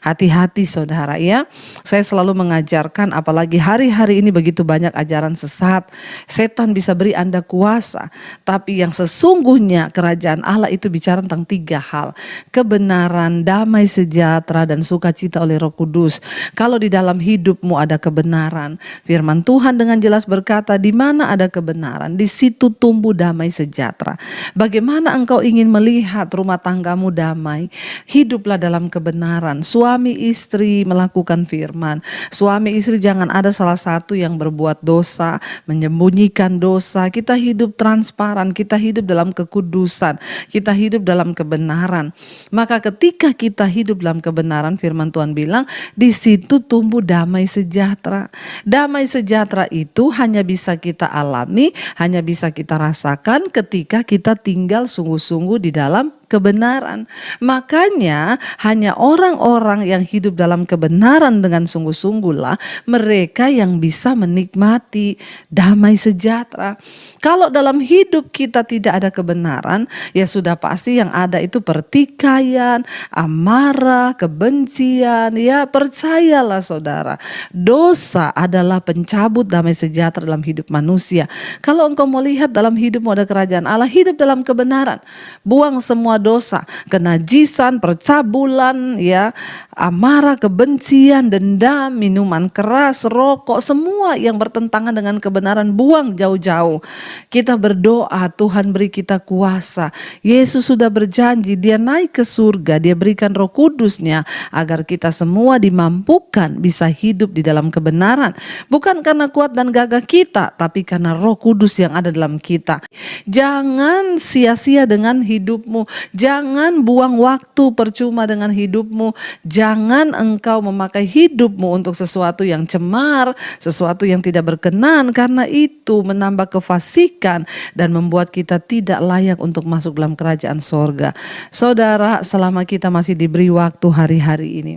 Hati-hati saudara ya. Saya selalu mengajarkan, apalagi hari-hari ini begitu banyak ajaran sesat. Setan bisa beri Anda kuasa, tapi yang sesungguhnya kerajaan Allah itu bicara tentang 3 hal. Kebenaran, damai sejahtera, dan sukacita oleh Roh Kudus. Kalau di dalam hidupmu ada kebenaran, firman Tuhan dengan jelas berkata, di mana ada kebenaran, di situ tumbuh damai sejahtera. Bagaimana engkau ingin melihat rumah tanggamu damai? Hiduplah dalam kebenaran. Suami istri melakukan firman. Suami istri jangan ada salah satu yang berbuat dosa, menyembunyikan dosa. Kita hidup transparan, kita hidup dalam kekudusan, kita hidup dalam kebenaran. Maka ketika kita hidup dalam kebenaran, firman Tuhan bilang, di situ tumbuh damai sejahtera. Damai sejahtera itu hanya bisa kita alami, hanya bisa kita rasakan ketika kita tinggal sungguh-sungguh di dalam kebenaran. Makanya hanya orang-orang yang hidup dalam kebenaran dengan sungguh-sungguhlah mereka yang bisa menikmati damai sejahtera. Kalau dalam hidup kita tidak ada kebenaran, ya sudah pasti yang ada itu pertikaian, amarah, kebencian. Ya percayalah saudara, dosa adalah pencabut damai sejahtera dalam hidup manusia. Kalau engkau mau lihat dalam hidupmu ada kerajaan Allah, hidup dalam kebenaran. Buang semua dosa, kenajisan, percabulan, ya, amarah, kebencian, dendam, minuman keras, rokok, semua yang bertentangan dengan kebenaran buang jauh-jauh. Kita berdoa, Tuhan beri kita kuasa. Yesus sudah berjanji, Dia naik ke surga, Dia berikan Roh Kudus-Nya agar kita semua dimampukan bisa hidup di dalam kebenaran. Bukan karena kuat dan gagah kita, tapi karena Roh Kudus yang ada dalam kita. Jangan sia-sia dengan hidupmu. Jangan buang waktu percuma dengan hidupmu. Jangan engkau memakai hidupmu untuk sesuatu yang cemar, sesuatu yang tidak berkenan, karena itu menambah kefasikan dan membuat kita tidak layak untuk masuk dalam kerajaan sorga. Saudara, selama kita masih diberi waktu hari-hari ini,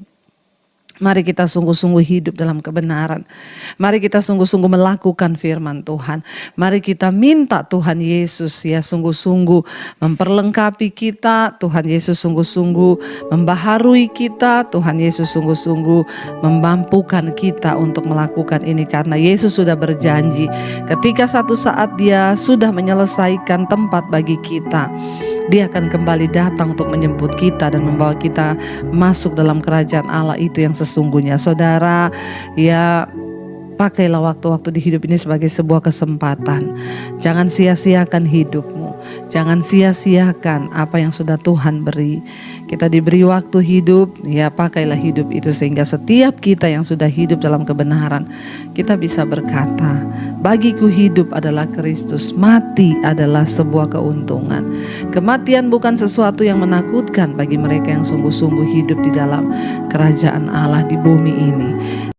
mari kita sungguh-sungguh hidup dalam kebenaran. Mari kita sungguh-sungguh melakukan firman Tuhan. Mari kita minta Tuhan Yesus ya sungguh-sungguh memperlengkapi kita. Tuhan Yesus sungguh-sungguh membaharui kita. Tuhan Yesus sungguh-sungguh memampukan kita untuk melakukan ini. Karena Yesus sudah berjanji ketika satu saat Dia sudah menyelesaikan tempat bagi kita, Dia akan kembali datang untuk menjemput kita dan membawa kita masuk dalam kerajaan Allah itu yang sesungguhnya. Saudara, ya pakailah waktu-waktu di hidup ini sebagai sebuah kesempatan. Jangan sia-siakan hidupmu. Jangan sia-siakan apa yang sudah Tuhan beri. Kita diberi waktu hidup, ya pakailah hidup itu sehingga setiap kita yang sudah hidup dalam kebenaran, kita bisa berkata, bagiku hidup adalah Kristus, mati adalah sebuah keuntungan. Kematian bukan sesuatu yang menakutkan bagi mereka yang sungguh-sungguh hidup di dalam kerajaan Allah di bumi ini.